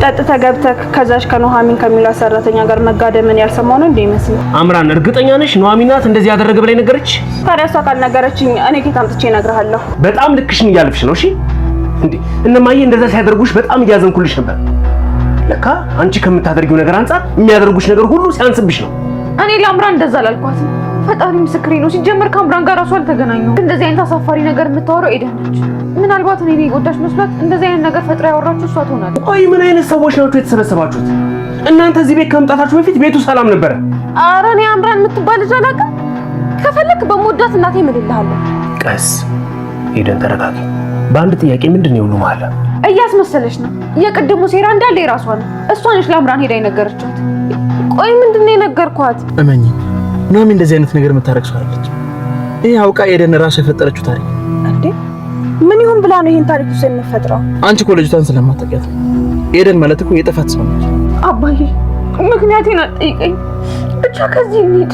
ጠጥተህ ገብተህ ከዛሽ ከኑሐሚን ከሚሏ ሰራተኛ ጋር መጋደምን ያልሰማው ነው እንዴ ይመስል? አምራን እርግጠኛ ነሽ ኑሐሚን ናት እንደዚህ ያደረገ ብላ ነገረች? ታዲያ እሷ ካልነገረችኝ እኔ ከየት አምጥቼ እነግርሃለሁ? በጣም ልክሽን እያልፍሽ ነው። እሺ እንዴ እነማዬ እንደዛ ሲያደርጉሽ በጣም እያዘንኩልሽ ነበር። ለካ አንቺ ከምታደርጊው ነገር አንፃር የሚያደርጉሽ ነገር ሁሉ ሲያንስብሽ ነው። እኔ ለአምራን እንደዛ አላልኳትም። ፈጣሪ ምስክሬ ነው። ሲጀመር ከአምራን ጋር ራሱ አልተገናኘሁም። እንደዚህ አይነት አሳፋሪ ነገር የምታወራው ኤደን ነች። ምናልባት እኔ የጎዳሽ መስሏት እንደዚህ አይነት ነገር ፈጥራ ያወራችሁ እሷ ትሆናለች። ቆይ ምን አይነት ሰዎች ናችሁ የተሰበሰባችሁት? እናንተ እዚህ ቤት ከመምጣታችሁ በፊት ቤቱ ሰላም ነበረ? ኧረ እኔ አምራን የምትባል ልጅ አላውቅም። ከፈለክ በመወዳት እናቴ እምልልሃለሁ። ቀስ ኤደን ተረጋጊ። በአንድ ጥያቄ ምንድን ነው ሁሉ ማለት? እያስመሰለች ነው። የቅድሙ ሴራ እንዳለ የራሷ ነው። እሷ ነች ለአምራን ሄዳ የነገረቻት። ቆይ ምንድን ነው የነገርኳት? እመኚ ኑሐሚን እንደዚህ አይነት ነገር የምታረግ ሰው አይደለች። ይሄ አውቃ ኤደን ራሱ የፈጠረችው ታሪክ እንዴ? ምን ይሁን ብላ ነው ይሄን ታሪክ ውስጥ የምትፈጥረው? አንቺ እኮ ልጅቷን ስለማታውቂያት ነው። ኤደን ማለት እኮ የጥፋት ሰው ነች። አባዬ ምክንያቴን አትጠይቀኝ። ብቻ ከዚህ እንሂድ።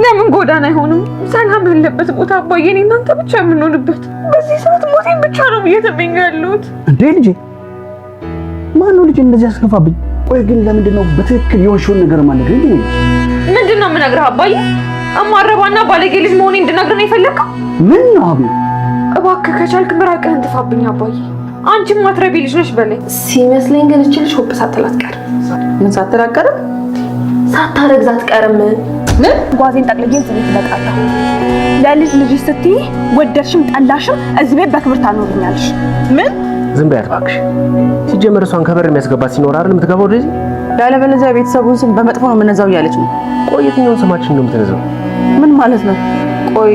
ለምን ጎዳና አይሆንም? ሰላም ያለበት ቦታ አባዬ፣ እኔ እናንተ ብቻ የምንሆንበት። በዚህ ሰዓት ሞቴን ብቻ ነው እየተመኘሁ ያለሁት። እንዴ ልጄ፣ ማን ነው ልጄ እንደዚህ ያስከፋብኝ? ቆይ ግን ለምንድን ነው በትክክል የሆንሽውን ነገር ማለት ነው? ምንድን ነው የምነግርህ አባዬ? አማረባና ባለጌ ልጅ መሆኔ እንድነግርህ ነው የፈለግከው? ምን ነው አቤት? እባክህ ከቻልክ ምራቅህን ትፋብኝ አባዬ። አንቺም ማትረቢ ልጅ ነሽ በለኝ። ሲመስለኝ ግን እቺ ልጅ ሆፕ ሳትል አትቀርም። ምን ሳትል አትቀርም? ሳታረግዝ አትቀርም። ምን ጓዜን ጠቅልዬ እዚህ ቤት እመጣለሁ። ለልጅ ልጅ ስትይ ወደድሽም ጠላሽም እዚህ ቤት በክብር ታኖርኛለሽ። ምን? ዝም በይ እባክሽ። ሲጀመር እሷን ከበር የሚያስገባት ሲኖር አይደል የምትገባው ወደዚህ? ያለበለዚያ ቤተሰቡን ስም በመጥፎ ነው የምነዛው እያለች ነው። ቆይ የትኛውን ስማችን ነው የምትነዛው? ምን ማለት ነው? ቆይ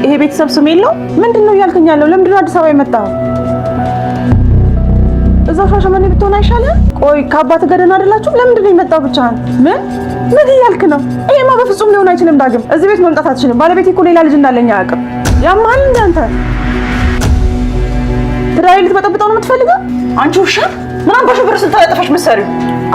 ይሄ ቤተሰብ ስም የለው? ምንድነው እያልከኝ ያለው? ለምንድን ነው አዲስ አበባ የመጣው? እዛው ሻሸመኔ ብትሆን አይሻልም? ቆይ ከአባት ጋር ደህና አይደላችሁ? ለምንድን ነው የመጣው ብቻህን? ምን እያልክ ነው? ይሄማ በፍጹም ሊሆን አይችልም። ዳግም እዚህ ቤት መምጣት አትችልም። ባለቤቴ እኮ ሌላ ልጅ እንዳለኝ አያውቅም። ያማል እንደ አንተ ትዳይ ልትበጠብጠው ነው የምትፈልገው? አንቺ ውሻ ምን አባሽ ብር ስታጠፋሽ መሰሪው?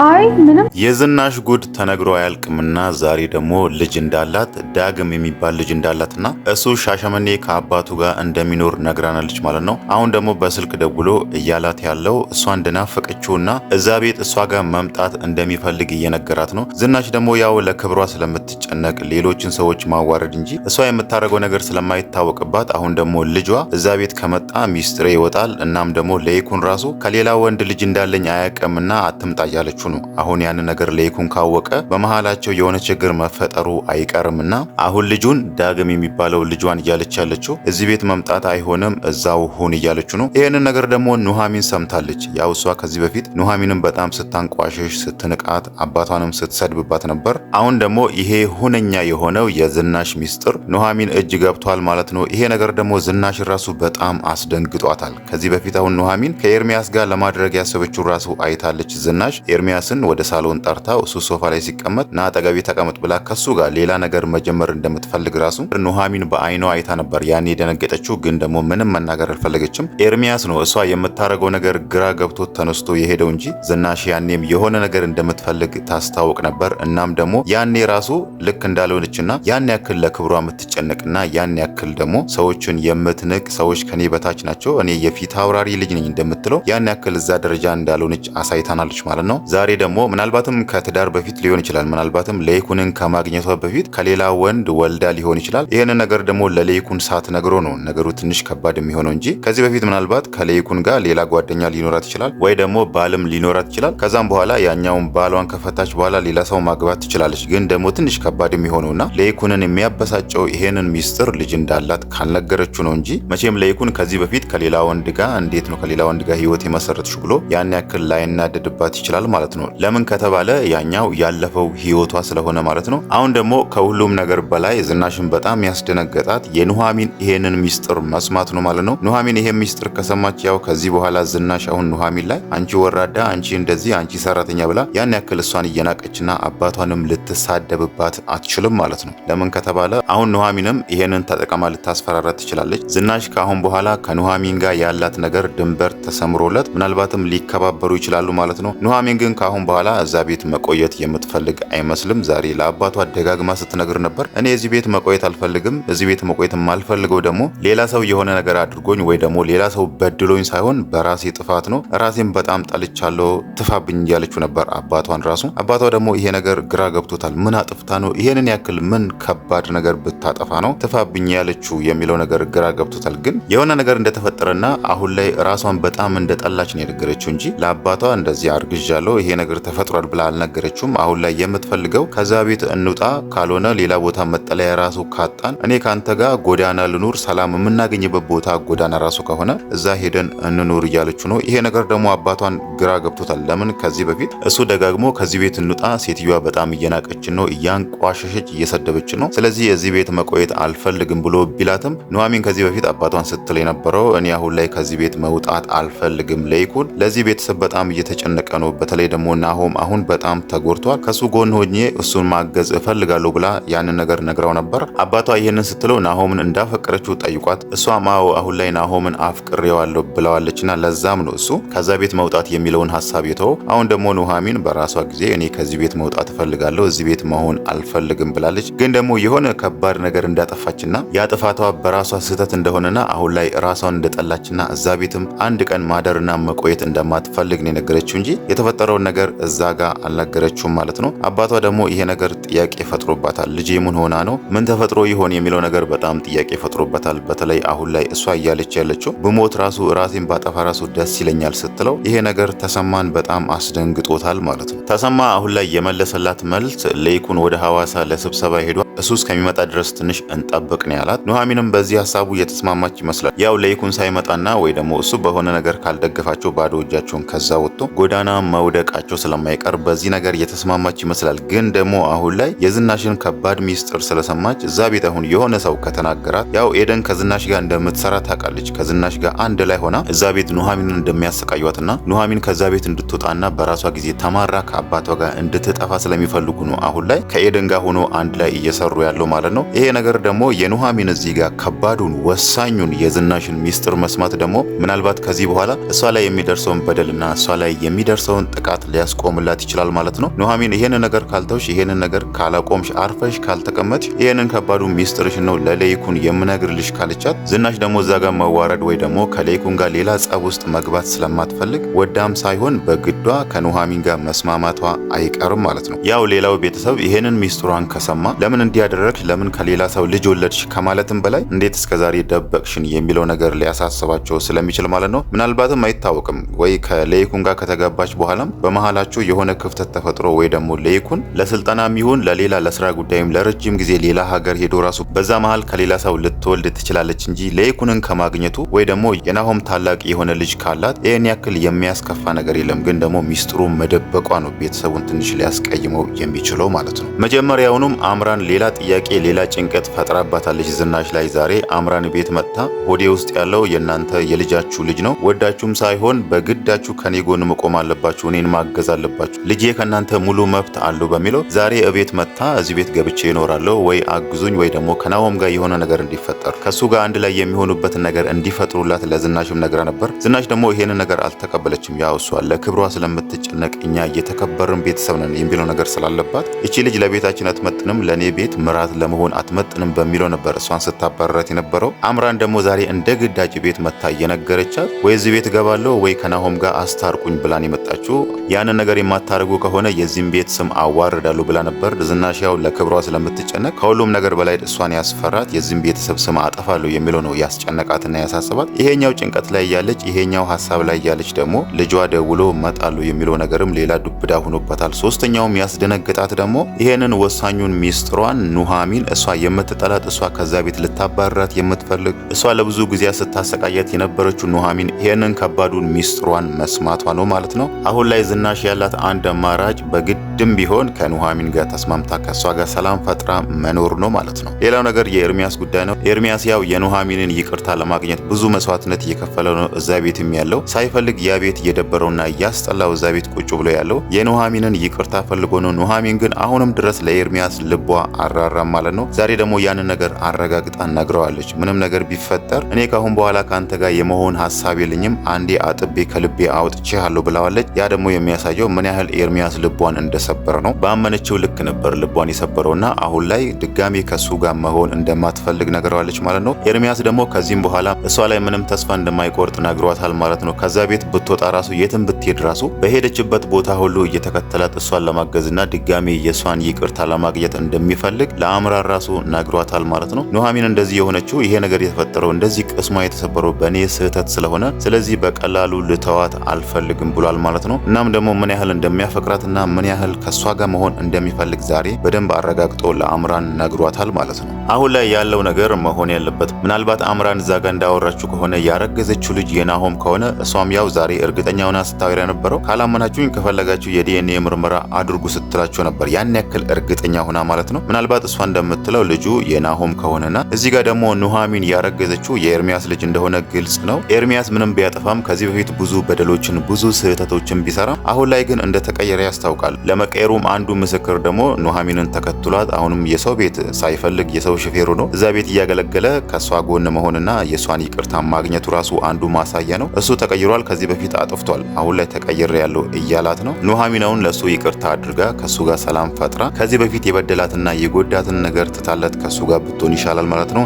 አይ ምንም። የዝናሽ ጉድ ተነግሮ አያልቅምና ዛሬ ደግሞ ልጅ እንዳላት ዳግም የሚባል ልጅ እንዳላትና እሱ ሻሸመኔ ከአባቱ ጋር እንደሚኖር ነግራናለች ማለት ነው። አሁን ደግሞ በስልክ ደውሎ እያላት ያለው እሷ እንደናፈቀችውና እዛ ቤት እሷ ጋር መምጣት እንደሚፈልግ እየነገራት ነው። ዝናሽ ደግሞ ያው ለክብሯ ስለምትጨነቅ ሌሎችን ሰዎች ማዋረድ እንጂ እሷ የምታደርገው ነገር ስለማይታወቅባት አሁን ደግሞ ልጇ እዛ ቤት ከመጣ ሚስጥሬ ይወጣል፣ እናም ደግሞ ለይኩን ራሱ ከሌላ ወንድ ልጅ እንዳለኝ አያውቅምና አትምጣ እያለች ነው። አሁን ያን ነገር ለይኩን ካወቀ በመሃላቸው የሆነ ችግር መፈጠሩ አይቀርምና አሁን ልጁን ዳግም የሚባለው ልጇን እያለች ያለችው እዚህ ቤት መምጣት አይሆንም እዛው ሁን እያለችው ነው። ይሄንን ነገር ደግሞ ኑሐሚን ሰምታለች። ያው እሷ ከዚህ በፊት ኑሐሚንን በጣም ስታንቋሽሽ፣ ስትንቃት፣ አባቷንም ስትሰድብባት ነበር። አሁን ደግሞ ይሄ ሁነኛ የሆነው የዝናሽ ሚስጥር ኑሐሚን እጅ ገብቷል ማለት ነው። ይሄ ነገር ደግሞ ዝናሽ ራሱ በጣም አስደንግጧታል። ከዚህ በፊት አሁን ኑሐሚን ከኤርሚያስ ጋር ለማድረግ ያሰበችው ራሱ አይታለች። ዝናሽ ኤርሚያስን ወደ ሳሎን ጠርታው እሱ ሶፋ ላይ ሲቀመጥ ና አጠገቤ ተቀመጥ ብላ ከሱ ጋር ሌላ ነገር መጀመር እንደምትፈልግ ራሱ ኑሐሚን በአይኗ አይታ ነበር። ያኔ የደነገጠችው ግን ደግሞ ምንም መናገር አልፈለገችም። ኤርሚያስ ነው እሷ የምታረገው ነገር ግራ ገብቶት ተነስቶ የሄደው እንጂ ዝናሽ ያኔም የሆነ ነገር እንደምትፈልግ ታስታውቅ ነበር። እናም ደግሞ ያኔ ራሱ ልክ እንዳልሆነችና ያን ያክል ለክብሯ የምትጨነቅና ያን ያክል ደግሞ ሰዎችን የምትንቅ ሰዎች ከኔ በታች ናቸው እኔ የፊት አውራሪ ልጅ ነኝ እንደምትለው ያን ያክል እዛ ደረጃ እንዳልሆነች አሳይታናለች ማለት ነው። ዛሬ ደግሞ ምናልባትም ከትዳር በፊት ሊሆን ይችላል፣ ምናልባትም ለይኩንን ከማግኘቷ በፊት ከሌላ ወንድ ወልዳ ሊሆን ይችላል። ይህን ነገር ደግሞ ለለይኩን ሳትነግሮ ነው ነገሩ ትንሽ ከባድ የሚሆነው እንጂ ከዚህ በፊት ምናልባት ከለይኩን ጋር ሌላ ጓደኛ ሊኖራት ይችላል፣ ወይ ደግሞ ባልም ሊኖራት ይችላል። ከዛም በኋላ ያኛውን ባሏን ከፈታች በኋላ ሌላ ሰው ማግባት ትችላለች። ግን ደግሞ ትንሽ ከባድ የሚሆነውና ለይኩንን የሚያበሳጨው ይሄንን ሚስጥር ልጅ እንዳላት ካልነገረችው ነው እንጂ መቼም ለይኩን ከዚህ በፊት ከሌላ ወንድ ጋር እንዴት ነው ከሌላ ወንድ ጋር ህይወት የመሰረትሽ ብሎ ያን ያክል ላይናደድባት ይችላል ማለት ነው። ለምን ከተባለ ያኛው ያለፈው ህይወቷ ስለሆነ ማለት ነው። አሁን ደግሞ ከሁሉም ነገር በላይ ዝናሽን በጣም ያስደነገጣት የኑሐሚን ይሄንን ሚስጥር መስማት ነው ማለት ነው። ኑሐሚን ይሄን ሚስጥር ከሰማች ያው ከዚህ በኋላ ዝናሽ አሁን ኑሐሚን ላይ አንቺ ወራዳ፣ አንቺ እንደዚህ፣ አንቺ ሰራተኛ ብላ ያን ያክል እሷን እየናቀችና አባቷንም ልትሳደብባት አትችልም ማለት ነው። ለምን ከተባለ አሁን ኑሐሚንም ይሄንን ተጠቀማ ልታስፈራራት ትችላለች። ዝናሽ ከአሁን በኋላ ከኑሐሚን ጋር ያላት ነገር ድንበር ተሰምሮለት ምናልባትም ሊከባበሩ ይችላሉ ማለት ነው። ኑሐሚን ግን ካሁን በኋላ እዛ ቤት መቆየት የምትፈልግ አይመስልም። ዛሬ ለአባቷ ደጋግማ ስትነግር ነበር። እኔ እዚህ ቤት መቆየት አልፈልግም። እዚህ ቤት መቆየት የማልፈልገው ደግሞ ሌላ ሰው የሆነ ነገር አድርጎኝ ወይ ደግሞ ሌላ ሰው በድሎኝ ሳይሆን በራሴ ጥፋት ነው። ራሴን በጣም ጠልቻለሁ፣ ትፋብኝ እያለችው ነበር አባቷን ራሱ። አባቷ ደግሞ ይሄ ነገር ግራ ገብቶታል። ምን አጥፍታ ነው ይሄንን ያክል ምን ከባድ ነገር ብታጠፋ ነው ትፋብኝ ያለችው የሚለው ነገር ግራ ገብቶታል። ግን የሆነ ነገር እንደተፈጠረና አሁን ላይ ራሷን በጣም እንደጠላች ነው የነገረችው እንጂ ለአባቷ እንደዚህ አርግዣለሁ ይሄ ነገር ተፈጥሯል ብላ አልነገረችውም። አሁን ላይ የምትፈልገው ከዛ ቤት እንውጣ፣ ካልሆነ ሌላ ቦታ መጠለያ ራሱ ካጣን እኔ ካንተ ጋር ጎዳና ልኑር፣ ሰላም የምናገኝበት ቦታ ጎዳና ራሱ ከሆነ እዛ ሄደን እንኑር እያለችው ነው። ይሄ ነገር ደግሞ አባቷን ግራ ገብቶታል። ለምን ከዚህ በፊት እሱ ደጋግሞ ከዚህ ቤት እንውጣ፣ ሴትዮዋ በጣም እየናቀችን ነው፣ እያንቋሸሸች እየሰደበችን ነው፣ ስለዚህ እዚህ ቤት መቆየት አልፈልግም ብሎ ቢላትም ኑሐሚን ከዚህ በፊት አባቷን ስትል የነበረው እኔ አሁን ላይ ከዚህ ቤት መውጣት አልፈልግም፣ ለይኩን ለዚህ ቤተሰብ በጣም እየተጨነቀ ነው፣ በተለይ ደግሞ ናሆም አሁን በጣም ተጎድቷል፣ ከሱ ጎን ሆኜ እሱን ማገዝ እፈልጋለሁ ብላ ያንን ነገር ነግራው ነበር። አባቷ ይሄንን ስትለው ናሆምን እንዳፈቀረችው ጠይቋት እሷም አዎ አሁን ላይ ናሆምን አፍቅሬዋለሁ ብለዋለችና ለዛም ነው እሱ ከዛ ቤት መውጣት የሚለውን ሀሳብ የተወው። አሁን ደግሞ ኑሐሚን በራሷ ጊዜ እኔ ከዚህ ቤት መውጣት እፈልጋለሁ፣ እዚህ ቤት መሆን አልፈልግም ብላለች። ግን ደግሞ የሆነ ከባድ ነገር እንዳጠፋችና ያ ጥፋቷ በራሷ ስህተት እንደሆነና አሁን ላይ ራሷን እንደጠላችና እዛ ቤትም አንድ ቀን ማደርና መቆየት እንደማትፈልግ ነው የነገረችው እንጂ የተፈጠረውን ነገር እዛ ጋር አልነገረችውም ማለት ነው። አባቷ ደግሞ ይሄ ነገር ጥያቄ ፈጥሮባታል። ልጄ ምን ሆና ነው ምን ተፈጥሮ ይሆን የሚለው ነገር በጣም ጥያቄ ፈጥሮበታል። በተለይ አሁን ላይ እሷ እያለች ያለችው ብሞት ራሱ ራሴን ባጠፋ ራሱ ደስ ይለኛል ስትለው ይሄ ነገር ተሰማን በጣም አስደንግጦታል ማለት ነው። ተሰማ አሁን ላይ የመለሰላት መልስ ለይኩን ወደ ሐዋሳ ለስብሰባ ሄዷል፣ እሱ እስከሚመጣ ድረስ ትንሽ እንጠብቅ ነው ያላት። ኑሐሚንም በዚህ ሀሳቡ እየተስማማች ይመስላል። ያው ለይኩን ሳይመጣና ወይ ደግሞ እሱ በሆነ ነገር ካልደገፋቸው ባዶ እጃቸውን ከዛ ወጥቶ ጎዳና መውደቃቸው ስለማይቀር በዚህ ነገር እየተስማማች ይመስላል። ግን ደግሞ አሁን ላይ የዝናሽን ከባድ ሚስጥር ስለሰማች እዛ ቤት አሁን የሆነ ሰው ከተናገራት ያው ኤደን ከዝናሽ ጋር እንደምትሰራ ታውቃለች። ከዝናሽ ጋር አንድ ላይ ሆና እዛ ቤት ኑሐሚንን እንደሚያሰቃዩትና ኑሐሚን ከዛ ቤት እንድትወጣና በራሷ ጊዜ ተማራ ከአባቷ ጋር እንድትጠፋ ስለሚፈልጉ ነው አሁን ላይ ከኤደን ጋር ሆኖ አንድ ላይ እየሰሩ ያለው ማለት ነው። ይሄ ነገር ደግሞ የኑሐሚን እዚህ ጋር ከባዱን ወሳኙን የዝናሽን ሚስጥር መስማት ደግሞ ምናልባት ከዚህ በኋላ እሷ ላይ የሚደርሰውን በደልና እሷ ላይ የሚደርሰውን ጥቃት ሊያስቆምላት ይችላል ማለት ነው። ኑሐሚን ይሄን ነገር ካልተውሽ፣ ይሄንን ነገር ካላቆምሽ፣ አርፈሽ ካልተቀመጥሽ ይሄንን ከባዱ ሚስጥርሽ ነው ለለይኩን የምነግርልሽ ካለቻት ዝናሽ ደግሞ እዛ ጋር መዋረድ ወይ ደግሞ ከለይኩን ጋር ሌላ ጸብ ውስጥ መግባት ስለማትፈልግ ወዳም ሳይሆን በግዷ ከኑሐሚን ጋር መስማማቷ አይቀርም ማለት ነው። ያው ሌላው ቤተሰብ ይሄንን ሚስጥሯን ከሰማ ለምን እንዲያደረግሽ ለምን ከሌላ ሰው ልጅ ወለድሽ ከማለትም በላይ እንዴት እስከዛሬ ደበቅሽን የሚለው ነገር ሊያሳስባቸው ስለሚችል ማለት ነው። ምናልባትም አይታወቅም ወይ ከለይኩን ጋር ከተጋባች በኋላም በመሃላቸው የሆነ ክፍተት ተፈጥሮ ወይ ደግሞ ለይኩን ለስልጠናም ይሁን ለሌላ ለስራ ጉዳይም ለረጅም ጊዜ ሌላ ሀገር ሄዶ ራሱ በዛ መሃል ከሌላ ሰው ልትወልድ ትችላለች እንጂ ለይኩንን ከማግኘቱ ወይ ደግሞ የናሆም ታላቅ የሆነ ልጅ ካላት ይህን ያክል የሚያስከፋ ነገር የለም። ግን ደግሞ ሚስጥሩ መደበቋ ነው ቤተሰቡን ትንሽ ሊያስቀይመው የሚችለው ማለት ነው። መጀመሪያውኑም አምራን ሌላ ጥያቄ ሌላ ጭንቀት ፈጥራባታለች ዝናሽ ላይ። ዛሬ አምራን ቤት መጥታ ሆዴ ውስጥ ያለው የእናንተ የልጃችሁ ልጅ ነው፣ ወዳችሁም ሳይሆን በግዳችሁ ከኔ ጎን መቆም አለባችሁ፣ እኔን ማገዝ አለባችሁ፣ ልጄ ከእናንተ ሙሉ መብት አለው በሚለው ዛሬ እቤት መጥታ እዚህ ቤት ገብቼ ይኖራለሁ ወይ አግዙኝ ወይ ደግሞ ከናሆም ጋር የሆነ ነገር እንዲፈጠር ከሱ ጋር አንድ ላይ የሚሆኑበትን ነገር እንዲፈጥሩላት ለዝናሽም ነግራ ነበር። ዝናሽ ደግሞ ይሄንን ነገር አልተቀበለችም። ያው እሷ ለክብሯ ስለምትጨነቅ እኛ እየተከበርን ቤተሰብ ነን የሚለው ነገር ስላለባት እቺ ልጅ ለቤታችን አትመጥንም፣ ለኔ ቤት ምራት ለመሆን አትመጥንም በሚለው ነበር እሷን ስታባረራት የነበረው። አምራን ደግሞ ዛሬ እንደ ግዳጅ ቤት መታ እየነገረቻት ወይ እዚህ ቤት ገባለሁ ወይ ከናሆም ጋር አስታርቁኝ ብላን የመጣችው። ያንን ነገር የማታደርጉ ከሆነ የዚህም ቤት ስም አዋርዳለሁ ብላ ነበር። ዝናሽ ያው ለክብሯ ስለምትጨነቅ ከሁሉም ነገር በላይ እሷን ያስፈራት የዚህም ቤተሰብ ስም አጠፋለሁ የሚለው ነው ያስጨነቃትና ያሳስባት። ይሄኛው ጭንቀት ላይ ያለች ይሄኛው ሀሳብ ላይ ያለች ደግሞ ልጇ ደውሎ መጣሉ የሚለው ነገርም ሌላ ዱብዳ ሆኖበታል። ሶስተኛውም ያስደነግጣት ደግሞ ይሄንን ወሳኙን ሚስጥሯን ኑሐሚን እሷ የምትጠላት እሷ ከዛ ቤት ልታባረራት የምትፈልግ እሷ ለብዙ ጊዜ ስታሰቃያት የነበረችው ኑሐሚን ይሄንን ከባዱን ሚስጥሯን መስማቷ ነው ማለት ነው። አሁን ላይ ዝናሽ ያላት አንድ አማራጭ በግድ ግድም ቢሆን ከኑሐሚን ጋር ተስማምታ ከሷ ጋር ሰላም ፈጥራ መኖር ነው ማለት ነው። ሌላው ነገር የኤርሚያስ ጉዳይ ነው። ኤርሚያስ ያው የኑሐሚንን ይቅርታ ለማግኘት ብዙ መስዋዕትነት እየከፈለው ነው እዛ ቤትም ያለው ሳይፈልግ ያ ቤት እየደበረውና እያስጠላው እዛ ቤት ቁጭ ብሎ ያለው የኑሐሚንን ይቅርታ ፈልጎ ነው። ኑሐሚን ግን አሁንም ድረስ ለኤርሚያስ ልቧ አራራም ማለት ነው። ዛሬ ደግሞ ያንን ነገር አረጋግጣ ነግረዋለች። ምንም ነገር ቢፈጠር እኔ ካሁን በኋላ ካንተ ጋር የመሆን ሐሳብ የለኝም፣ አንዴ አጥቤ ከልቤ አውጥቼሃለሁ ብለዋለች። ያ ደግሞ የሚያሳየው ምን ያህል ኤርሚያስ ልቧን እንደሰበረ ነው። ባመነችው ልክ ነበር ልቧን የሰበረውና አሁን ላይ ድጋሜ ከሱ ጋር መሆን እንደማትፈልግ ነግረዋለች ማለት ነው። ኤርሚያስ ደግሞ ከዚህም በኋላ እሷ ላይ ምንም ተስፋ እንደማይቆርጥ ነግሯታል ማለት ነው። ከዛ ቤት ብትወጣ ራሱ የትም ብትሄድ ራሱ በሄደችበት ቦታ ሁሉ እየተከተላት እሷን ለማገዝና ድጋሜ የሷን ይቅርታ ለማግኘት እንደሚፈልግ ለአምራን ራሱ ነግሯታል ማለት ነው። ኑሐሚን እንደዚህ የሆነችው ይሄ ነገር የተፈጠረው እንደዚህ ቅስሟ የተሰበረው በእኔ ስህተት ስለሆነ ስለዚህ በቀላሉ ልተዋት አልፈልግም ብሏል ማለት ነው። እናም ደግሞ ምን ያህል እንደሚያፈቅራትና ምን ያህል ከሷ ጋር መሆን እንደሚፈልግ ዛሬ በደንብ አረጋግጦ ለአምራን ነግሯታል ማለት ነው። አሁን ላይ ያለው ነገር መሆን ያለበት ምናልባት አምራን እዛ ጋር እንዳወራችሁ ከሆነ ያረገዘችው ልጅ የናሆም ከሆነ እሷም ያው ዛሬ እርግጠኛ ሆና ስታወራ የነበረው ካላመናችሁኝ ከፈለጋችሁ የዲኤንኤ ምርመራ አድርጉ ስትላቸው ነበር። ያን ያክል እርግጠኛ ሆና ማለት ነው። ምናልባት እሷ እንደምትለው ልጁ የናሆም ከሆነና እዚህ ጋር ደግሞ ኑሐሚን ያረገዘችው የኤርሚያስ ልጅ እንደሆነ ግልጽ ነው። ኤርሚያስ ምንም ቢያጠፋም ከዚህ በፊት ብዙ በደሎችን ብዙ ስህተቶችን ቢሰራም አሁን ላይ ግን እንደተቀየረ ያስታውቃል። ለመቀየሩም አንዱ ምስክር ደግሞ ኑሐሚንን ተከትሏት አሁንም የሰው ቤት ሳይፈልግ የሰው ሹፌሩ ነው እዛ ቤት እያገለገለ ከሷ ጎን መሆንና የሷን ይቅርታ ማግኘቱ ራሱ አንዱ ማሳያ ነው። እሱ ተቀይሯል፣ ከዚህ በፊት አጥፍቷል፣ አሁን ላይ ተቀይሬ ያለው እያላት ነው። ኑሐሚናውን ለሱ ይቅርታ አድርጋ ከሱ ጋር ሰላም ፈጥራ ከዚህ በፊት የበደላትና የጎዳትን ነገር ትታለት ከሱ ጋር ብትሆን ይሻላል ማለት ነው።